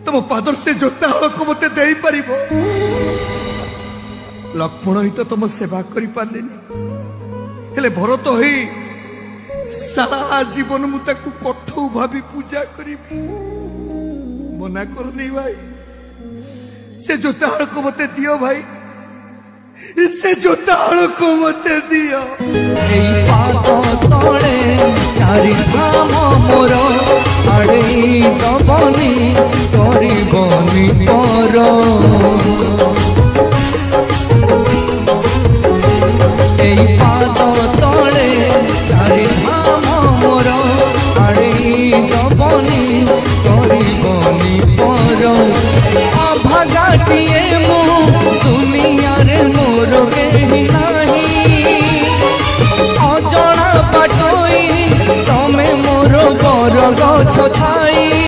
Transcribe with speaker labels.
Speaker 1: तुम पादर से जोता हलक मते दे पारिबो। लक्ष्मण ही तो तुम सेवा करि पारलेनी हेले भरत ही सारा जीवन मु ताकू कठौ भाभी पूजा करिबी मना करनी भाई से जोता हलक मते दियो भाई इससे जोता हलक मते दियो।
Speaker 2: एई पाद तळे चारि धाम मोर आड़े दबनी करबनी पर एई पाद तळे चारि धाम मोर आड़े दबनी करबनी पर अभागाटिए मु दुनिया रे मोर केहि नाही अजणा बाटोई तमे मोर बर गछ छाई